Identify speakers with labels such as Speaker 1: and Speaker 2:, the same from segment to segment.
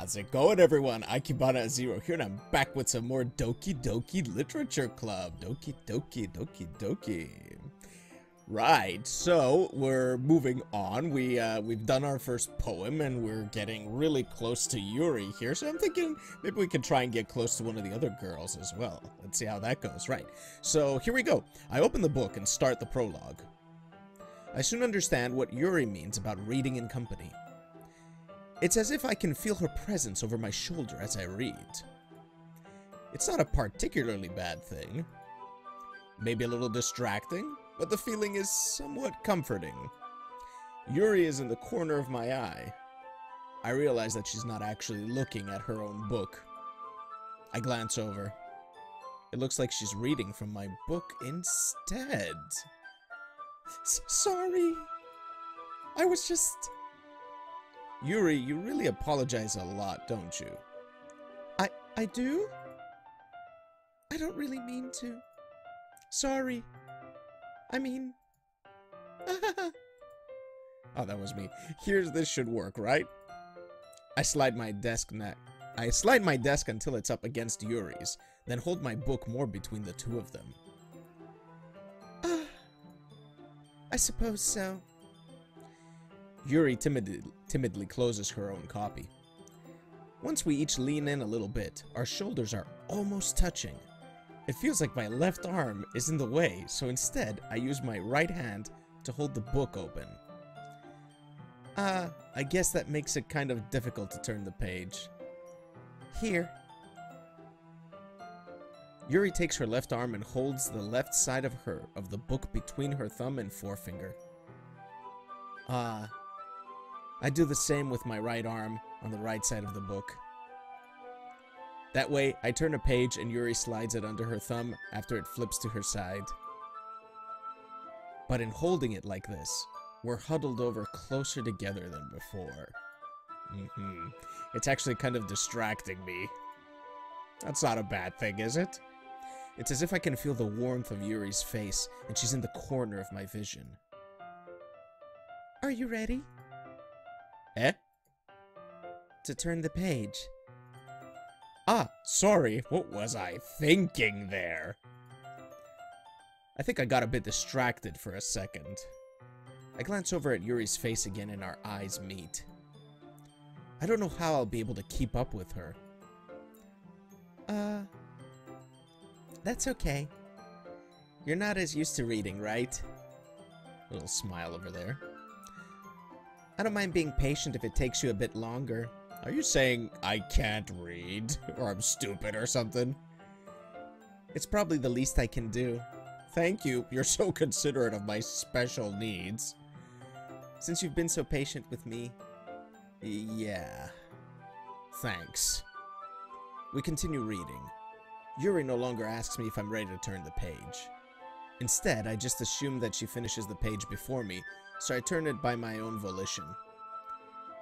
Speaker 1: How's it going, everyone? AkibanaZero here, and I'm back with some more Doki Doki Literature Club. Doki Doki. Right, so we're moving on. We've done our first poem, and we're getting really close to Yuri here. So I'm thinking maybe we could try and get close to one of the other girls as well. Let's see how that goes. Right. So here we go. I open the book and start the prologue. I soon understand what Yuri means about reading in company. It's as if I can feel her presence over my shoulder as I read. It's not a particularly bad thing. Maybe a little distracting, but the feeling is somewhat comforting. Yuri is in the corner of my eye. I realize that she's not actually looking at her own book. I glance over. It looks like she's reading from my book instead. Sorry. I was just... Yuri, you really apologize a lot, don't you? I do? I don't really mean to. Sorry. I mean... Oh, that was me. This should work, right? I slide my desk until it's up against Yuri's, then hold my book more between the two of them. I suppose so. Yuri timidly closes her own copy. Once we each lean in a little bit, our shoulders are almost touching. It feels like my left arm is in the way, so instead I use my right hand to hold the book open. I guess that makes it kind of difficult to turn the page. Here. Yuri takes her left arm and holds the left side of the book between her thumb and forefinger. I do the same with my right arm on the right side of the book. That way, I turn a page and Yuri slides it under her thumb after it flips to her side. But in holding it like this, we're huddled over closer together than before. It's actually kind of distracting me. That's not a bad thing, is it? It's as if I can feel the warmth of Yuri's face, and she's in the corner of my vision. Are you ready? To turn the page. Sorry, what was I thinking there? I think I got a bit distracted for a second. I glance over at Yuri's face again and our eyes meet. I don't know how I'll be able to keep up with her. That's okay. You're not as used to reading, right? A little smile over there. I don't mind being patient if it takes you a bit longer. Are you saying I can't read? Or I'm stupid or something? It's probably the least I can do. Thank you. You're so considerate of my special needs. Since you've been so patient with me... Yeah. Thanks. We continue reading. Yuri no longer asks me if I'm ready to turn the page. Instead, I just assume that she finishes the page before me, so I turn it by my own volition.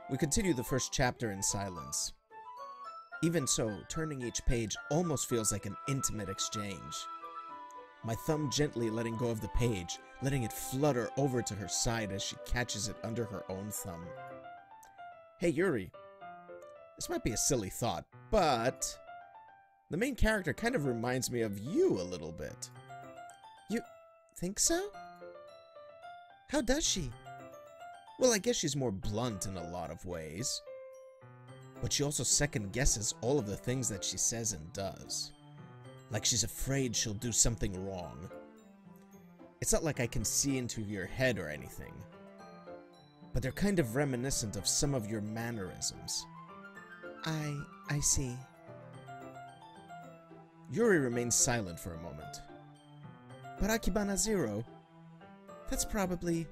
Speaker 1: We continue the first chapter in silence. Even so, turning each page almost feels like an intimate exchange. My thumb gently letting go of the page, letting it flutter over to her side as she catches it under her own thumb. Hey Yuri, this might be a silly thought, but the main character kind of reminds me of you a little bit. You think so? How does she? Well, I guess she's more blunt in a lot of ways. But she also second-guesses all of the things that she says and does. Like she's afraid she'll do something wrong. It's not like I can see into your head or anything. But they're kind of reminiscent of some of your mannerisms. I see. Yuri remains silent for a moment. But AkibanaZero, that's probably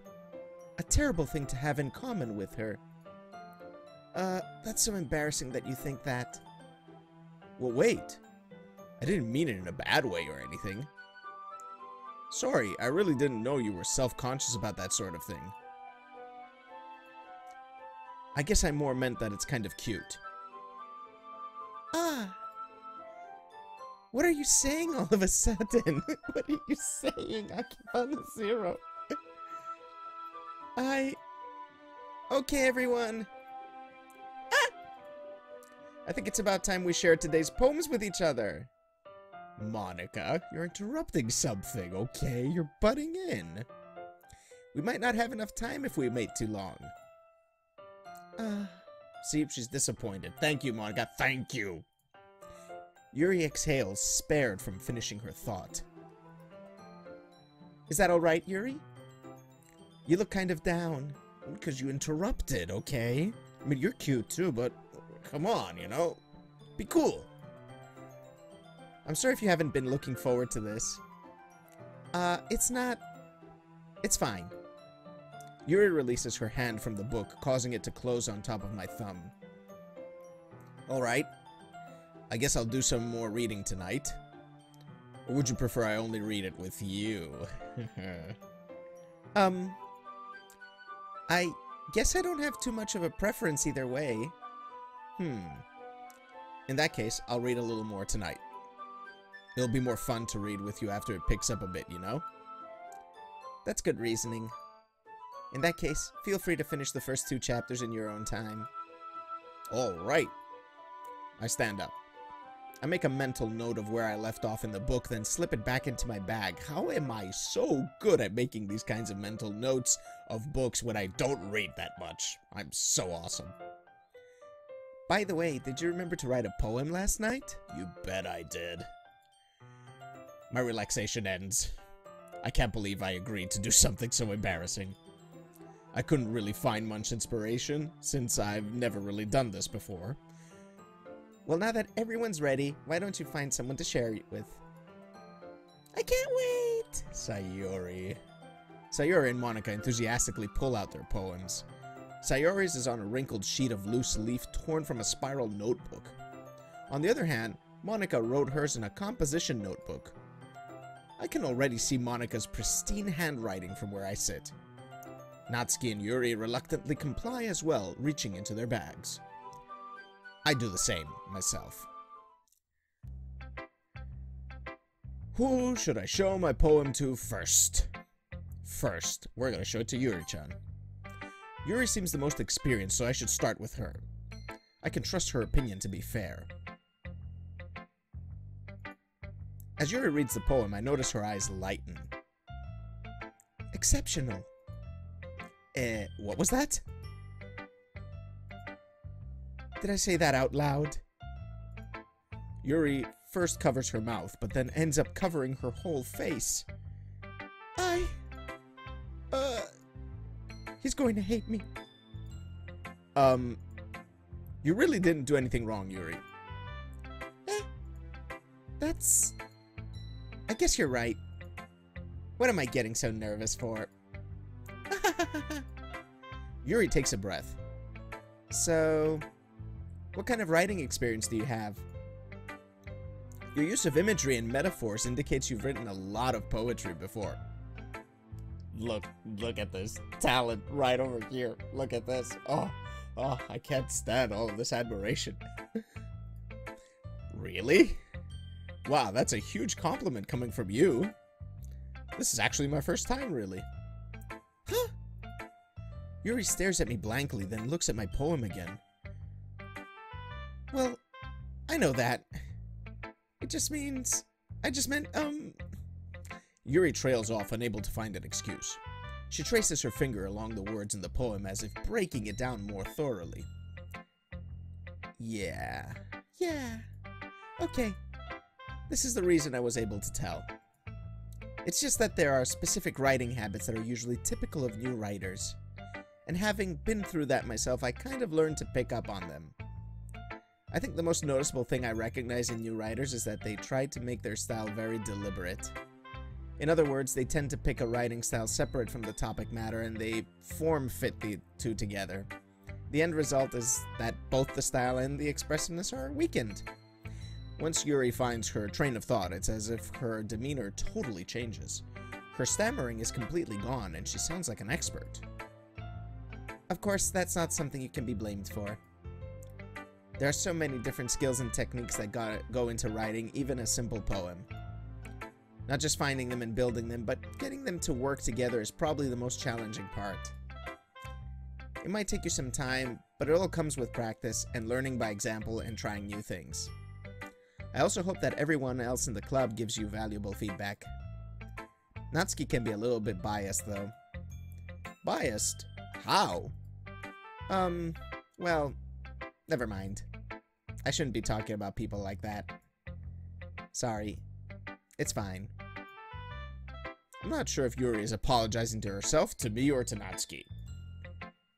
Speaker 1: a terrible thing to have in common with her. That's so embarrassing that you think that. Well, wait. I didn't mean it in a bad way or anything. Sorry, I really didn't know you were self-conscious about that sort of thing. I guess I more meant that it's kind of cute. What are you saying all of a sudden? What are you saying, AkibanaZero? Okay, everyone. I think it's about time we shared today's poems with each other. Monica, you're interrupting something, okay? You're butting in. We might not have enough time if we wait too long. See, she's disappointed. Thank you, Monica. Thank you. Yuri exhales, spared from finishing her thought. Is that all right, Yuri? You look kind of down. Because you interrupted, okay? I mean, you're cute too, but come on, you know? Be cool. I'm sorry if you haven't been looking forward to this. It's not... It's fine. Yuri releases her hand from the book, causing it to close on top of my thumb. Alright. I guess I'll do some more reading tonight. Or would you prefer I only read it with you? I guess I don't have too much of a preference either way. In that case, I'll read a little more tonight. It'll be more fun to read with you after it picks up a bit, you know? That's good reasoning. In that case, feel free to finish the first 2 chapters in your own time. Alright. I stand up. I make a mental note of where I left off in the book, then slip it back into my bag. How am I so good at making these kinds of mental notes of books when I don't read that much? I'm so awesome. By the way, did you remember to write a poem last night? You bet I did. My relaxation ends. I can't believe I agreed to do something so embarrassing. I couldn't really find much inspiration, since I've never really done this before. Well, now that everyone's ready, why don't you find someone to share it with? I can't wait! Sayori. Sayori and Monica enthusiastically pull out their poems. Sayori's is on a wrinkled sheet of loose leaf torn from a spiral notebook. On the other hand, Monica wrote hers in a composition notebook. I can already see Monica's pristine handwriting from where I sit. Natsuki and Yuri reluctantly comply as well, reaching into their bags. I do the same, myself. Who should I show my poem to first? First, we're gonna show it to Yuri-chan. Yuri seems the most experienced, so I should start with her. I can trust her opinion to be fair. As Yuri reads the poem, I notice her eyes lighten. Exceptional. What was that? Did I say that out loud? Yuri first covers her mouth, but then ends up covering her whole face. He's going to hate me. You really didn't do anything wrong, Yuri. That's... I guess you're right. What am I getting so nervous for? Yuri takes a breath. So, what kind of writing experience do you have? Your use of imagery and metaphors indicates you've written a lot of poetry before. Look at this talent right over here. Look at this. Oh, I can't stand all of this admiration. Really? Wow, that's a huge compliment coming from you. This is actually my first time, really. Huh? Yuri stares at me blankly, then looks at my poem again. Well, I know that. It just means... I just meant, Yuri trails off, unable to find an excuse. She traces her finger along the words in the poem as if breaking it down more thoroughly. Yeah. Okay. This is the reason I was able to tell. It's just that there are specific writing habits that are usually typical of new writers. And having been through that myself, I kind of learned to pick up on them. I think the most noticeable thing I recognize in new writers is that they try to make their style very deliberate. In other words, they tend to pick a writing style separate from the topic matter, and they form-fit the two together. The end result is that both the style and the expressiveness are weakened. Once Yuri finds her train of thought, it's as if her demeanor totally changes. Her stammering is completely gone, and she sounds like an expert. Of course, that's not something you can be blamed for. There are so many different skills and techniques that go into writing even a simple poem. Not just finding them and building them, but getting them to work together is probably the most challenging part. It might take you some time, but it all comes with practice and learning by example and trying new things. I also hope that everyone else in the club gives you valuable feedback. Natsuki can be a little bit biased, though. Biased? How? Well, never mind. I shouldn't be talking about people like that. Sorry. It's fine. I'm not sure if Yuri is apologizing to herself, to me, or to Natsuki.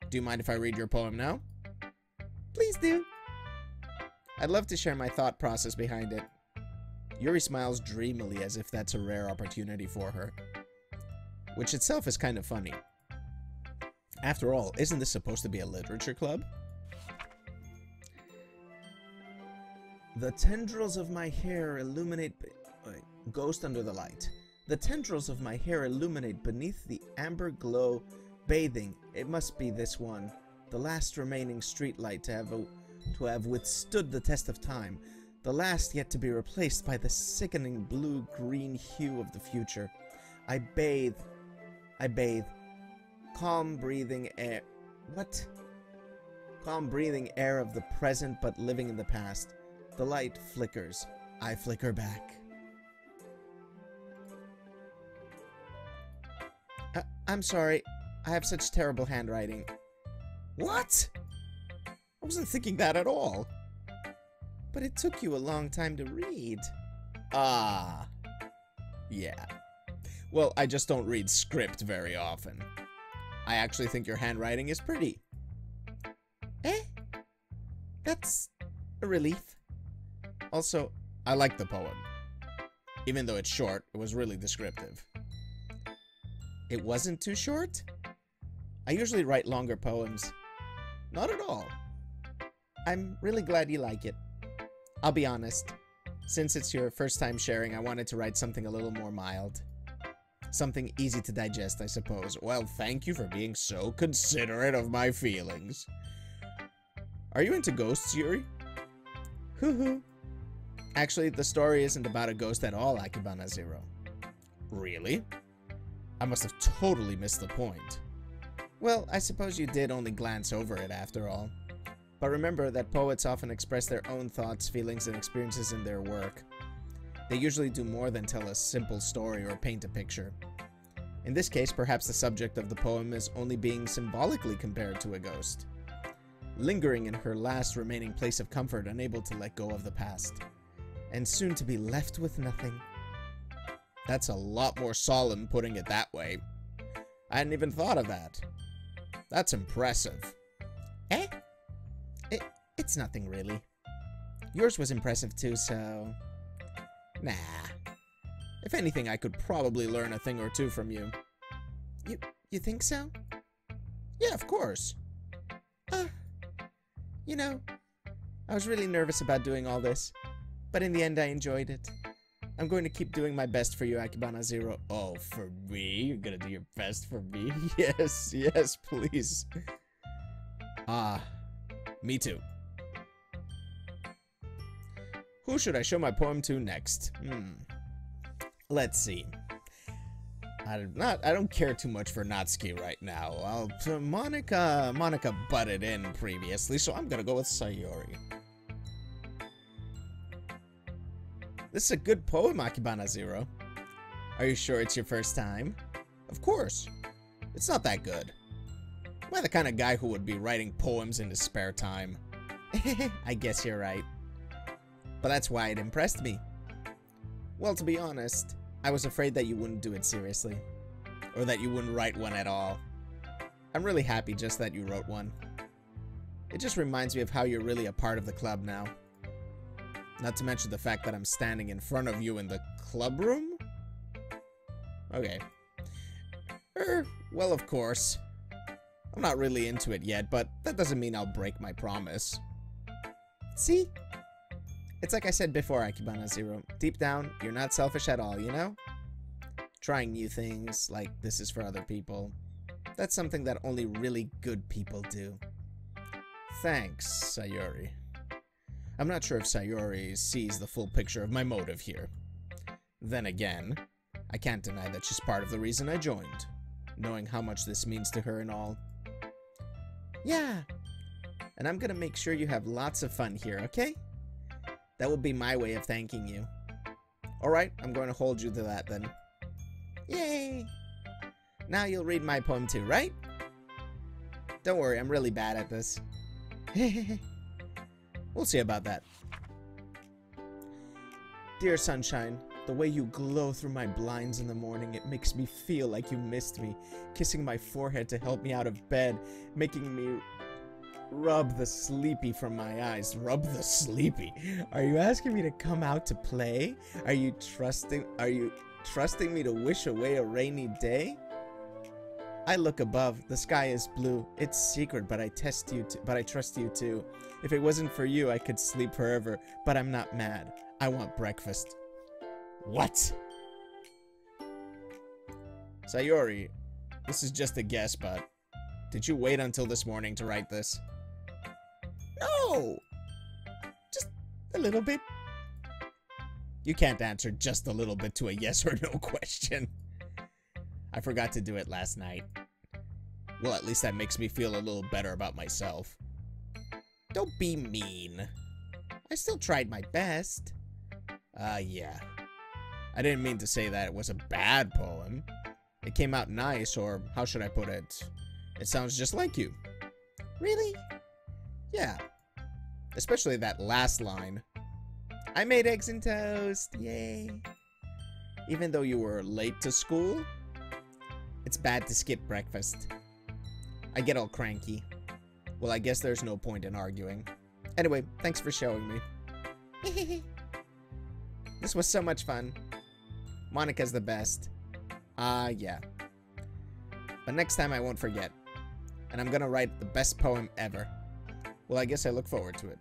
Speaker 1: Do you mind if I read your poem now? Please do. I'd love to share my thought process behind it. Yuri smiles dreamily as if that's a rare opportunity for her. Which itself is kind of funny. After all, isn't this supposed to be a literature club? The tendrils of my hair illuminate... Ghost under the light. The tendrils of my hair illuminate beneath the amber glow, bathing. It must be this one, the last remaining streetlight to have withstood the test of time, the last yet to be replaced by the sickening blue-green hue of the future. I bathe. Calm breathing air. What? Calm breathing air of the present, but living in the past. The light flickers. I flicker back. I'm sorry. I have such terrible handwriting. What? I wasn't thinking that at all. But it took you a long time to read. Ah. Yeah. Well, I just don't read script very often. I actually think your handwriting is pretty. Eh? That's a relief. Also, I like the poem. Even though it's short, it was really descriptive. It wasn't too short? I usually write longer poems. Not at all. I'm really glad you like it. I'll be honest. Since it's your first time sharing, I wanted to write something a little more mild. Something easy to digest, I suppose. Well, thank you for being so considerate of my feelings. Are you into ghosts, Yuri? Hoo-hoo. Actually, the story isn't about a ghost at all, AkibanaZero. Really? I must have totally missed the point. Well, I suppose you did only glance over it after all. But remember that poets often express their own thoughts, feelings, and experiences in their work. They usually do more than tell a simple story or paint a picture. In this case, perhaps the subject of the poem is only being symbolically compared to a ghost, lingering in her last remaining place of comfort, unable to let go of the past, and soon to be left with nothing. That's a lot more solemn putting it that way. I hadn't even thought of that. That's impressive. Eh? It's nothing really. Yours was impressive too, so... Nah. If anything, I could probably learn a thing or two from you. You think so? Yeah, of course. You know, I was really nervous about doing all this, but in the end I enjoyed it. I'm going to keep doing my best for you, AkibanaZero. Oh, for me? You're gonna do your best for me? Yes, yes, please. Me too. Who should I show my poem to next? Let's see. I don't care too much for Natsuki right now. Monica butted in previously, so I'm gonna go with Sayori. This is a good poem, AkibanaZero. Are you sure it's your first time? Of course. It's not that good. Am I the kind of guy who would be writing poems in his spare time? I guess you're right. But that's why it impressed me. Well, to be honest, I was afraid that you wouldn't do it seriously. Or that you wouldn't write one at all. I'm really happy just that you wrote one. It just reminds me of how you're really a part of the club now. Not to mention the fact that I'm standing in front of you in the club room? Okay. Well, of course. I'm not really into it yet, but that doesn't mean I'll break my promise. See? It's like I said before, AkibanaZero. Deep down, you're not selfish at all, you know? Trying new things, like this is for other people. That's something that only really good people do. Thanks, Sayori. I'm not sure if Sayori sees the full picture of my motive here. Then again, I can't deny that she's part of the reason I joined, knowing how much this means to her and all. Yeah. And I'm gonna make sure you have lots of fun here, okay? That will be my way of thanking you. Alright, I'm going to hold you to that then. Yay! Now you'll read my poem too, right? Don't worry, I'm really bad at this. We'll see about that. Dear sunshine, the way you glow through my blinds in the morning, it makes me feel like you missed me, kissing my forehead to help me out of bed, making me rub the sleepy from my eyes. Rub the sleepy? Are you asking me to come out to play? Are you trusting me to wish away a rainy day? I look above. The sky is blue. It's secret, but I trust you too. If it wasn't for you, I could sleep forever, but I'm not mad. I want breakfast. What? Sayori, this is just a guess, but did you wait until this morning to write this? No! Just a little bit. You can't answer just a little bit to a yes or no question. I forgot to do it last night. Well, at least that makes me feel a little better about myself. Don't be mean. I still tried my best. Yeah. I didn't mean to say that it was a bad poem. It came out nice, or how should I put it? It sounds just like you. Really? Yeah. Especially that last line. I made eggs and toast. Yay. Even though you were late to school, it's bad to skip breakfast. I get all cranky. Well, I guess there's no point in arguing. Anyway, thanks for showing me. This was so much fun. Monica's the best. Yeah. But next time I won't forget. And I'm gonna write the best poem ever. Well, I guess I look forward to it.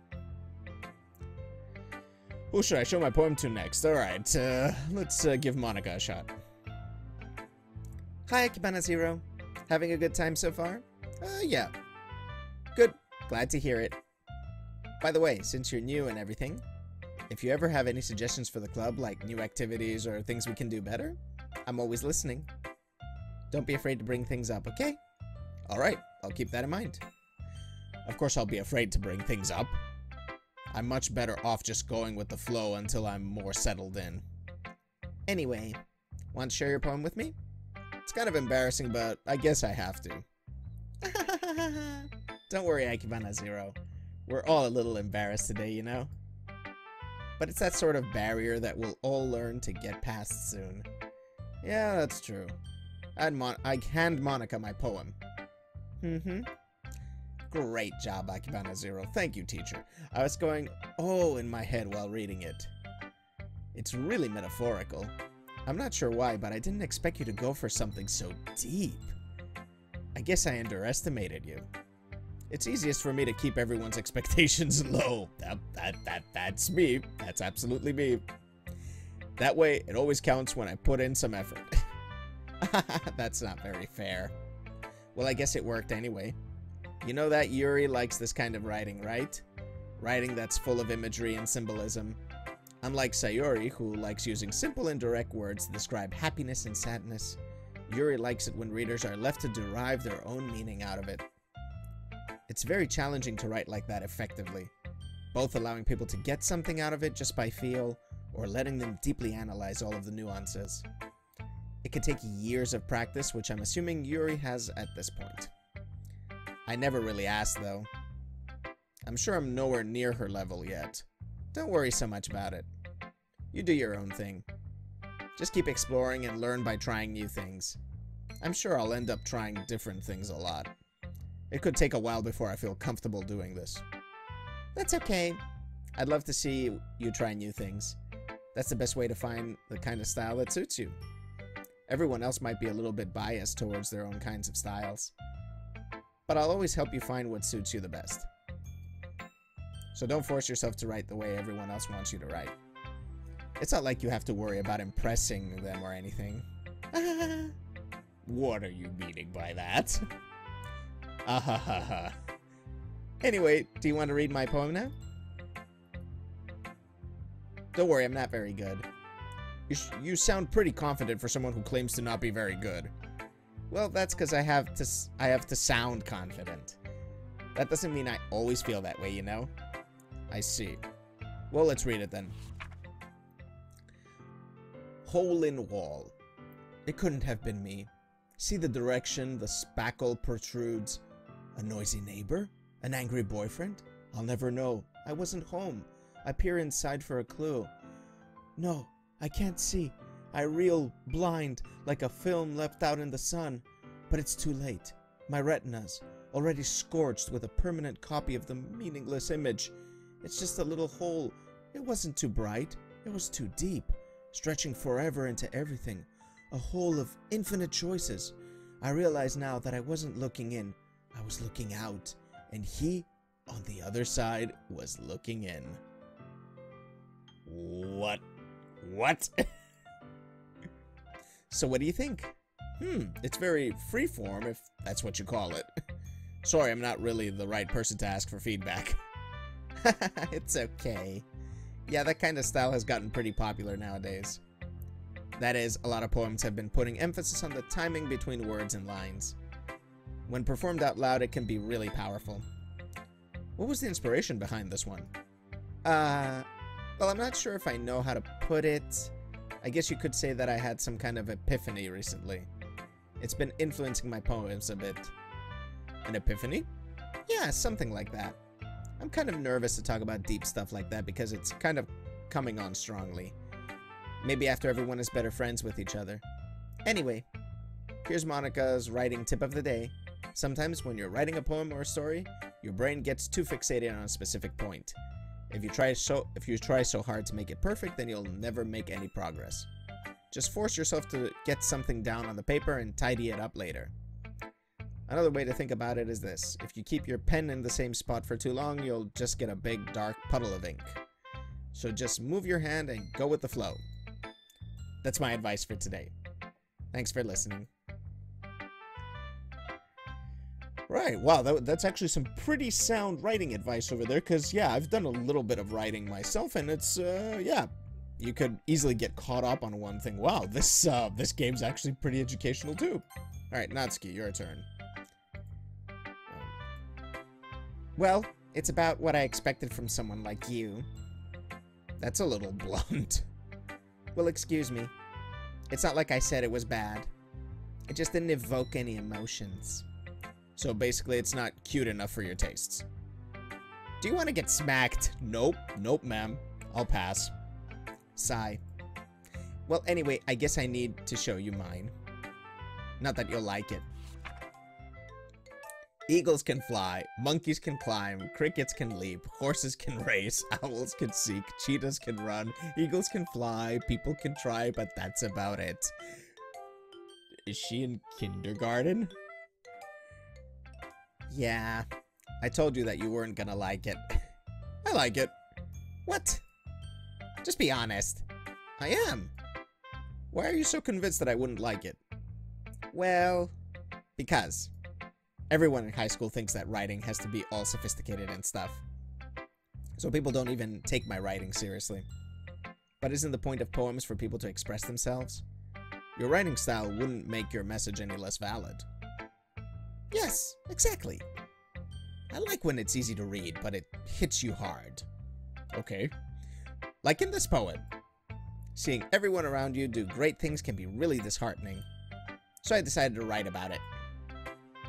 Speaker 1: Who should I show my poem to next? Alright, let's give Monica a shot. Hi, AkibanaZero. Having a good time so far? Yeah. Good. Glad to hear it. By the way, since you're new and everything, if you ever have any suggestions for the club, like new activities or things we can do better, I'm always listening. Don't be afraid to bring things up, okay? Alright, I'll keep that in mind. Of course I'll be afraid to bring things up. I'm much better off just going with the flow until I'm more settled in. Anyway, want to share your poem with me? It's kind of embarrassing, but I guess I have to. Don't worry, AkibanaZero. We're all a little embarrassed today, you know? But it's that sort of barrier that we'll all learn to get past soon. Yeah, that's true. I hand Monica my poem. Great job, AkibanaZero. Thank you, teacher. I was going, oh, in my head while reading it. It's really metaphorical. I'm not sure why, but I didn't expect you to go for something so deep. I guess I underestimated you. It's easiest for me to keep everyone's expectations low. That's me. That's absolutely me. That way, it always counts when I put in some effort. That's not very fair. Well, I guess it worked anyway. You know that Yuri likes this kind of writing, right? Writing that's full of imagery and symbolism. Unlike Sayori, who likes using simple and direct words to describe happiness and sadness, Yuri likes it when readers are left to derive their own meaning out of it. It's very challenging to write like that effectively, both allowing people to get something out of it just by feel, or letting them deeply analyze all of the nuances. It could take years of practice, which I'm assuming Yuri has at this point. I never really asked, though. I'm sure I'm nowhere near her level yet. Don't worry so much about it. You do your own thing. Just keep exploring and learn by trying new things. I'm sure I'll end up trying different things a lot. It could take a while before I feel comfortable doing this. That's okay. I'd love to see you try new things. That's the best way to find the kind of style that suits you. Everyone else might be a little bit biased towards their own kinds of styles. But I'll always help you find what suits you the best. So don't force yourself to write the way everyone else wants you to write. It's not like you have to worry about impressing them or anything. What are you meaning by that? Ahahaha. Anyway, do you want to read my poem now? Don't worry, I'm not very good. You sound pretty confident for someone who claims to not be very good. Well, that's because I have to sound confident. That doesn't mean I always feel that way, you know? I see. Well, let's read it then. Hole in wall. It couldn't have been me. See the direction the spackle protrudes. A noisy neighbor? An angry boyfriend? I'll never know. I wasn't home. I peer inside for a clue. No, I can't see. I reel blind, like a film left out in the sun. But it's too late. My retina's already scorched with a permanent copy of the meaningless image. It's just a little hole. It wasn't too bright. It was too deep, stretching forever into everything. A hole of infinite choices. I realize now that I wasn't looking in. I was looking out. And he, on the other side, was looking in. What? So what do you think? It's very freeform, if that's what you call it. Sorry, I'm not really the right person to ask for feedback. It's okay. Yeah, that kind of style has gotten pretty popular nowadays. That is, a lot of poems have been putting emphasis on the timing between words and lines. When performed out loud, it can be really powerful. What was the inspiration behind this one? Well, I'm not sure if I know how to put it. I guess you could say that I had some kind of epiphany recently. It's been influencing my poems a bit. An epiphany? Yeah, something like that. I'm kind of nervous to talk about deep stuff like that because it's kind of coming on strongly. Maybe after everyone is better friends with each other. Anyway, here's Monica's writing tip of the day. Sometimes when you're writing a poem or a story, your brain gets too fixated on a specific point. If you try so hard to make it perfect, then you'll never make any progress. Just force yourself to get something down on the paper and tidy it up later. Another way to think about it is this. If you keep your pen in the same spot for too long, you'll just get a big dark puddle of ink. So just move your hand and go with the flow. That's my advice for today. Thanks for listening. Right, wow, that's actually some pretty sound writing advice over there, because, yeah, I've done a little bit of writing myself, and it's, yeah, you could easily get caught up on one thing. Wow, this game's actually pretty educational, too. Alright, Natsuki, your turn. Well, it's about what I expected from someone like you. That's a little blunt. Well, excuse me. It's not like I said it was bad. It just didn't evoke any emotions. So basically, it's not cute enough for your tastes. Do you want to get smacked? Nope. Nope, ma'am. I'll pass. Sigh. Well, anyway, I guess I need to show you mine. Not that you'll like it. Eagles can fly, monkeys can climb, crickets can leap, horses can race, owls can seek, cheetahs can run, eagles can fly, people can try, but that's about it. Is she in kindergarten? Yeah, I told you that you weren't gonna like it. I like it. What? Just be honest. I am. Why are you so convinced that I wouldn't like it? Well, because everyone in high school thinks that writing has to be all sophisticated and stuff. So people don't even take my writing seriously. But isn't the point of poems for people to express themselves? Your writing style wouldn't make your message any less valid. Yes, exactly. I like when it's easy to read, but it hits you hard. Okay. Like in this poem. Seeing everyone around you do great things can be really disheartening. So I decided to write about it.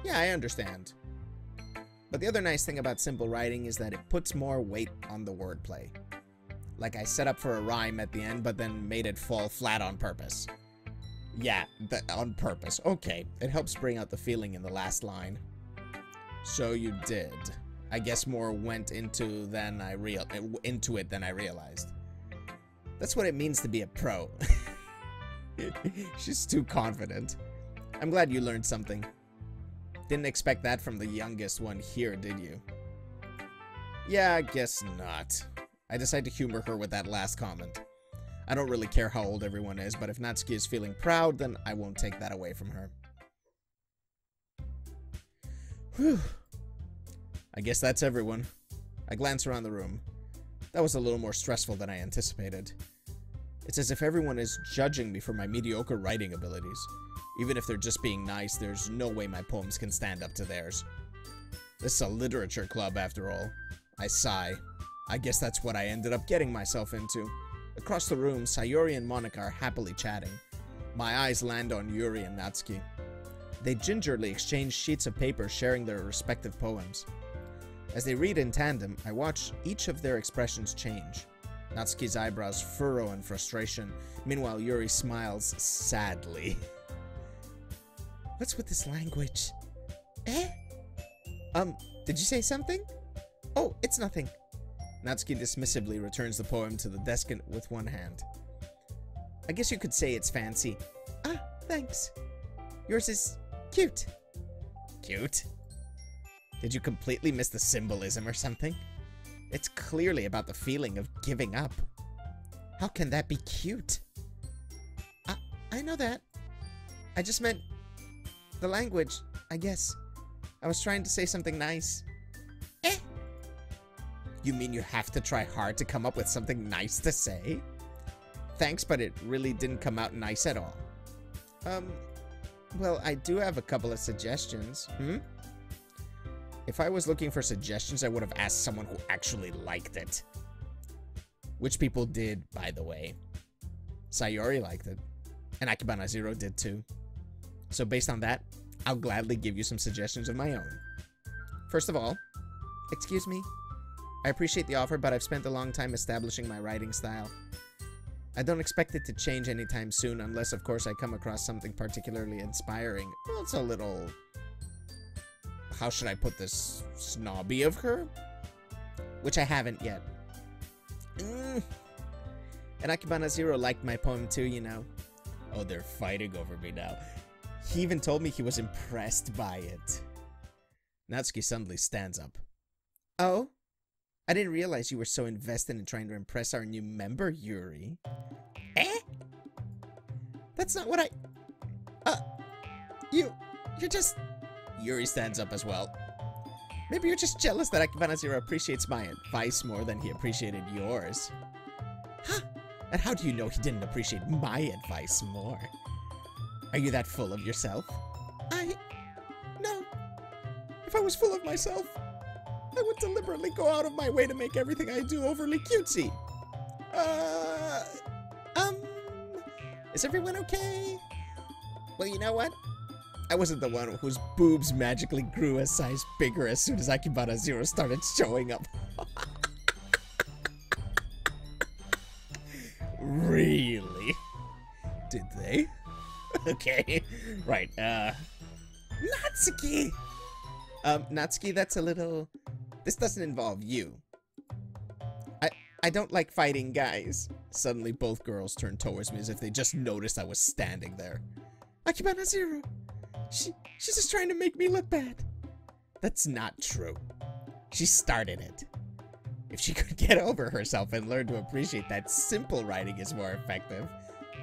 Speaker 1: Yeah, I understand. But the other nice thing about simple writing is that it puts more weight on the wordplay. Like I set up for a rhyme at the end, but then made it fall flat on purpose. Yeah, on purpose. Okay, it helps bring out the feeling in the last line. So you did. I guess more went into it than I realized. That's what it means to be a pro. She's too confident. I'm glad you learned something. Didn't expect that from the youngest one here, did you? Yeah, I guess not. I decided to humor her with that last comment. I don't really care how old everyone is, but if Natsuki is feeling proud, then I won't take that away from her. Whew. I guess that's everyone. I glance around the room. That was a little more stressful than I anticipated. It's as if everyone is judging me for my mediocre writing abilities. Even if they're just being nice, there's no way my poems can stand up to theirs. This is a literature club, after all. I sigh. I guess that's what I ended up getting myself into. Across the room, Sayori and Monica are happily chatting. My eyes land on Yuri and Natsuki. They gingerly exchange sheets of paper, sharing their respective poems. As they read in tandem, I watch each of their expressions change. Natsuki's eyebrows furrow in frustration. Meanwhile, Yuri smiles sadly. What's with this language? Eh? Did you say something? Oh, it's nothing. Natsuki dismissively returns the poem to the desk with one hand. I guess you could say it's fancy. Ah, thanks. Yours is cute. Cute? Did you completely miss the symbolism or something? It's clearly about the feeling of giving up. How can that be cute? I know that. I just meant the language, I guess. I was trying to say something nice. Eh? You mean you have to try hard to come up with something nice to say? Thanks, but it really didn't come out nice at all. Well, I do have a couple of suggestions. If I was looking for suggestions, I would have asked someone who actually liked it. Which people did, by the way. Sayori liked it. And AkibanaZero did too. So based on that, I'll gladly give you some suggestions of my own. First of all, excuse me. I appreciate the offer, but I've spent a long time establishing my writing style. I don't expect it to change anytime soon, unless of course I come across something particularly inspiring. Well, it's a little... how should I put this? Snobby of her? Which I haven't yet. And AkibanaZero liked my poem too, you know. Oh, they're fighting over me now. He even told me he was impressed by it. Natsuki suddenly stands up. Oh? I didn't realize you were so invested in trying to impress our new member, Yuri. Eh? That's not what I... You're just... Yuri stands up as well. Maybe you're just jealous that AkibanaZero appreciates my advice more than he appreciated yours. Huh? And how do you know he didn't appreciate my advice more? Are you that full of yourself? No. If I was full of myself, I would deliberately go out of my way to make everything I do overly cutesy. Is everyone okay? Well, you know what? I wasn't the one whose boobs magically grew a size bigger as soon as AkibanaZero started showing up. Really? Did they? Okay. Right, Natsuki! Natsuki, that's a little... This doesn't involve you. I don't like fighting guys. Suddenly, both girls turned towards me as if they just noticed I was standing there. AkibanaZero! She's just trying to make me look bad. That's not true. She started it. If she could get over herself and learn to appreciate that simple writing is more effective,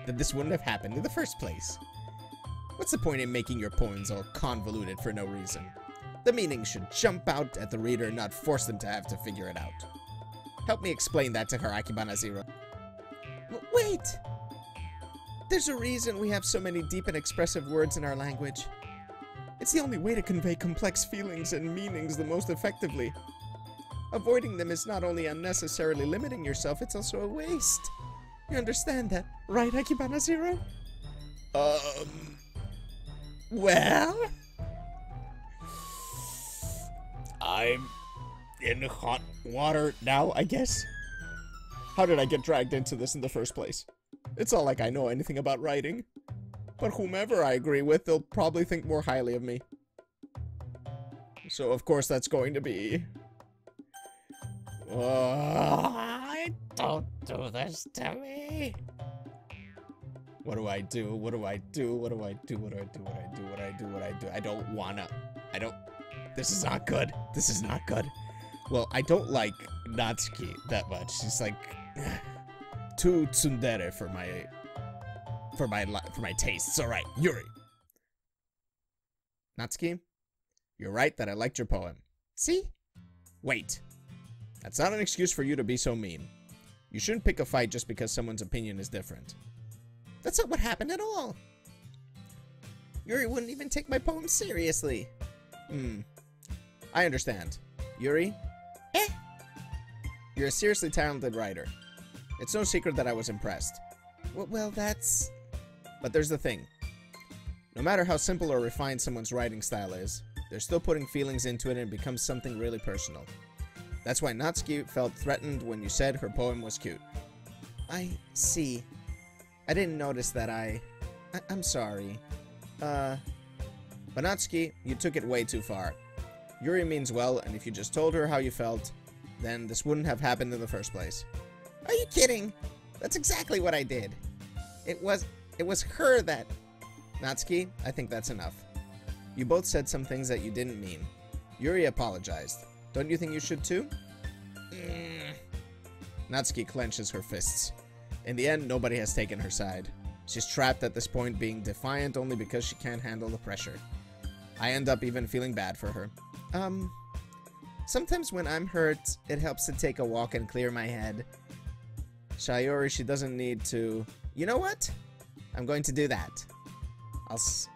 Speaker 1: then this wouldn't have happened in the first place. What's the point in making your poems all convoluted for no reason? The meaning should jump out at the reader and not force them to have to figure it out. Help me explain that to her, AkibanaZero. Wait! There's a reason we have so many deep and expressive words in our language. It's the only way to convey complex feelings and meanings the most effectively. Avoiding them is not only unnecessarily limiting yourself, it's also a waste. You understand that, right, AkibanaZero? Well? I'm in hot water now, I guess. How did I get dragged into this in the first place? It's not like I know anything about writing. But whomever I agree with, they'll probably think more highly of me. So of course that's going to be... don't do this to me. What do I do? What do I do? What do I do? What do I do? What do I do? What do I do? What do I do? I don't wanna. I don't... This is not good. This is not good. Well, I don't like Natsuki that much. She's like... too tsundere for my tastes. Alright, Yuri. Natsuki, you're right that I liked your poem. See? Wait. That's not an excuse for you to be so mean. You shouldn't pick a fight just because someone's opinion is different. That's not what happened at all. Yuri wouldn't even take my poem seriously. I understand. Yuri? Eh? You're a seriously talented writer. It's no secret that I was impressed. Well, that's... But there's the thing. No matter how simple or refined someone's writing style is, they're still putting feelings into it and it becomes something really personal. That's why Natsuki felt threatened when you said her poem was cute. I see. I didn't notice that I'm sorry. But Natsuki, you took it way too far. Yuri means well, and if you just told her how you felt, then this wouldn't have happened in the first place. Are you kidding? That's exactly what I did. It was her that... Natsuki, I think that's enough. You both said some things that you didn't mean. Yuri apologized. Don't you think you should too? Natsuki clenches her fists. In the end, nobody has taken her side. She's trapped at this point, being defiant only because she can't handle the pressure. I end up even feeling bad for her. Sometimes when I'm hurt, it helps to take a walk and clear my head. Sayori, she doesn't need to... You know what? I'm going to do that.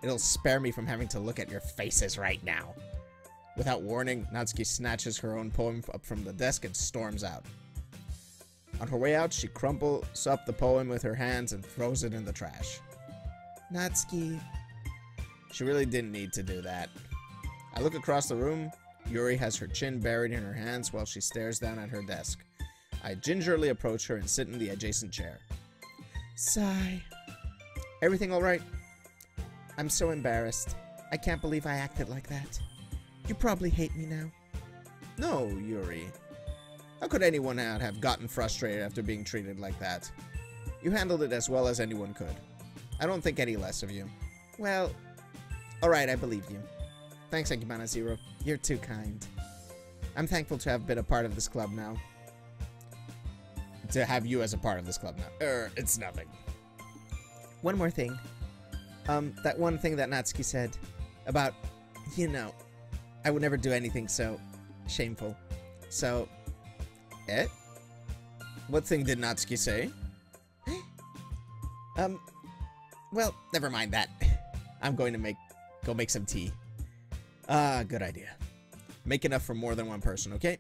Speaker 1: It'll spare me from having to look at your faces right now. Without warning, Natsuki snatches her own poem up from the desk and storms out. On her way out, she crumples up the poem with her hands and throws it in the trash. Natsuki... She really didn't need to do that. I look across the room. Yuri has her chin buried in her hands while she stares down at her desk. I gingerly approach her and sit in the adjacent chair. Sigh. Everything alright? I'm so embarrassed. I can't believe I acted like that. You probably hate me now. No, Yuri. How could anyone have gotten frustrated after being treated like that? You handled it as well as anyone could. I don't think any less of you. Well, alright, I believe you. Thanks, AkibanaZero. You're too kind. I'm thankful to have been a part of this club now. To have you as a part of this club now. It's nothing. One more thing. That one thing that Natsuki said about, you know, I would never do anything so shameful. So, what thing did Natsuki say? Well, never mind that. I'm going to go make some tea. Good idea. Make enough for more than one person, okay?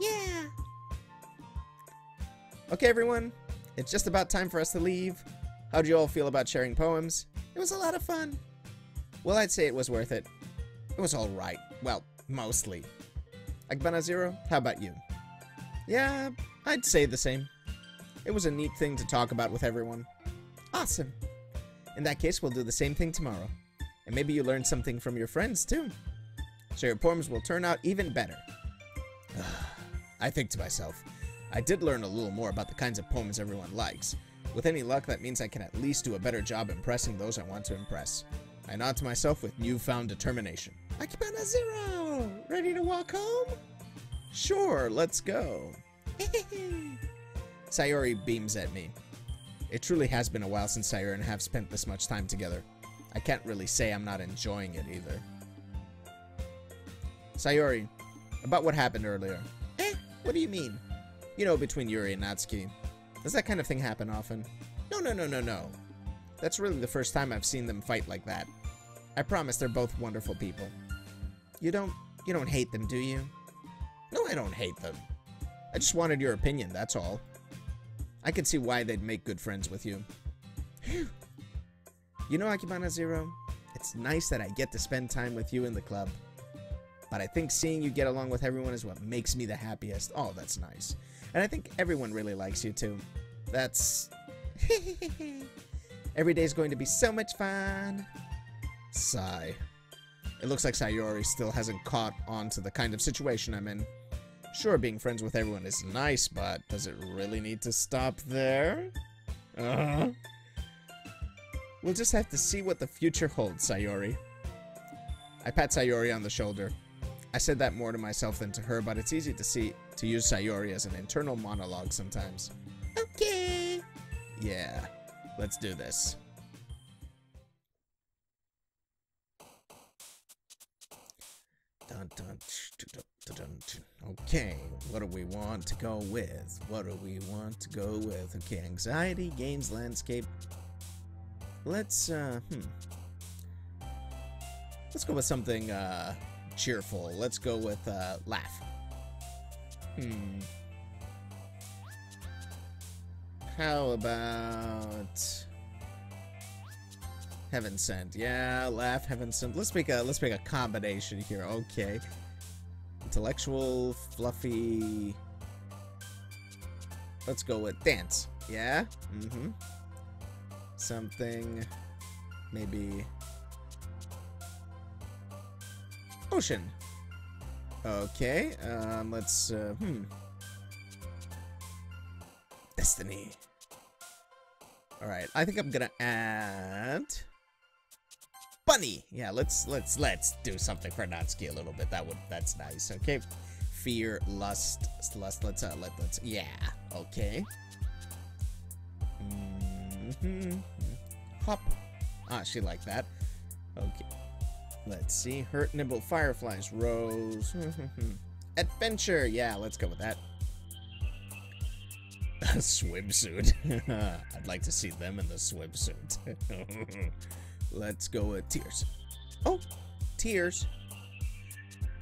Speaker 1: Yeah. Okay, everyone. It's just about time for us to leave. How'd you all feel about sharing poems? It was a lot of fun. Well, I'd say it was worth it. It was alright. Well, mostly. AkibanaZero, how about you? Yeah, I'd say the same. It was a neat thing to talk about with everyone. Awesome. In that case, we'll do the same thing tomorrow. And maybe you learned something from your friends, too. So your poems will turn out even better. I think to myself, I did learn a little more about the kinds of poems everyone likes. With any luck, that means I can at least do a better job impressing those I want to impress. I nod to myself with newfound determination. AkibanaZero! Ready to walk home? Sure, let's go. Sayori beams at me. It truly has been a while since Sayori and I have spent this much time together. I can't really say I'm not enjoying it either. Sayori, about what happened earlier. What do you mean? You know, between Yuri and Natsuki. Does that kind of thing happen often? No. That's really the first time I've seen them fight like that. I promise they're both wonderful people. You don't hate them, do you? No, I don't hate them. I just wanted your opinion, that's all. I can see why they'd make good friends with you. You know, AkibanaZero, it's nice that I get to spend time with you in the club. But I think seeing you get along with everyone is what makes me the happiest. Oh, that's nice. And I think everyone really likes you too. That's... Every day's going to be so much fun. Sigh. It looks like Sayori still hasn't caught on to the kind of situation I'm in. Sure, being friends with everyone is nice, but does it really need to stop there? We'll just have to see what the future holds, Sayori. I pat Sayori on the shoulder. I said that more to myself than to her, but it's easy to use Sayori as an internal monologue sometimes. Okay. Yeah, let's do this. Okay, what do we want to go with? Okay, anxiety, games, landscape. Let's go with something, cheerful. Let's go with laugh. How about heaven sent? Yeah, laugh, heaven sent. Let's make a combination here. Okay. Intellectual, fluffy. Let's go with dance. Yeah? Something maybe ocean. Okay. Let's destiny. All right. I think I'm gonna add bunny. Yeah, let's do something for Natsuki a little bit. That's nice. Okay. Fear, lust. Let's yeah. Okay. Hop. Ah, she liked that. Okay. Let's see. Hurt, nibble, fireflies, rose. Adventure. Yeah, let's go with that. A swimsuit. I'd like to see them in the swimsuit. Let's go with tears. Oh, tears.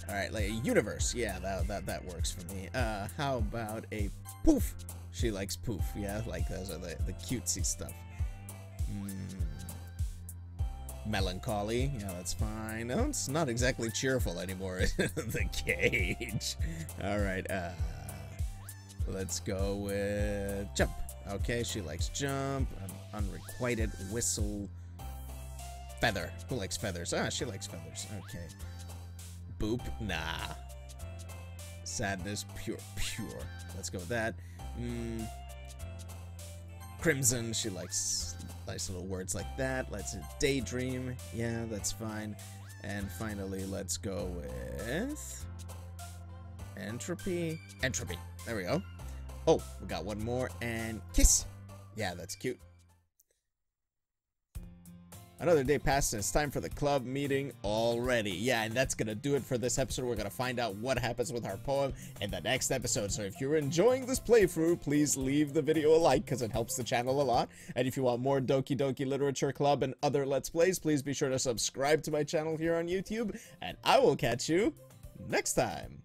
Speaker 1: All right, like a universe. Yeah, that works for me. How about a poof? She likes poof. Yeah, like those are the cutesy stuff. Melancholy. Yeah, that's fine. No, it's not exactly cheerful anymore. The cage. All right. Let's go with jump. Okay, she likes jump. Unrequited whistle. Feather. Who likes feathers? Ah, she likes feathers. Okay. Boop. Nah. Sadness. Pure. Let's go with that. Crimson. She likes nice little words like that. Let's daydream. Yeah, that's fine. And finally, let's go with entropy. Entropy. There we go. Oh, we got one more. And kiss. Yeah, that's cute. Another day passed and it's time for the club meeting already. Yeah, and that's gonna do it for this episode. We're gonna find out what happens with our poem in the next episode. So if you're enjoying this playthrough, please leave the video a like because it helps the channel a lot. And if you want more Doki Doki Literature Club and other Let's Plays, please be sure to subscribe to my channel here on YouTube. And I will catch you next time.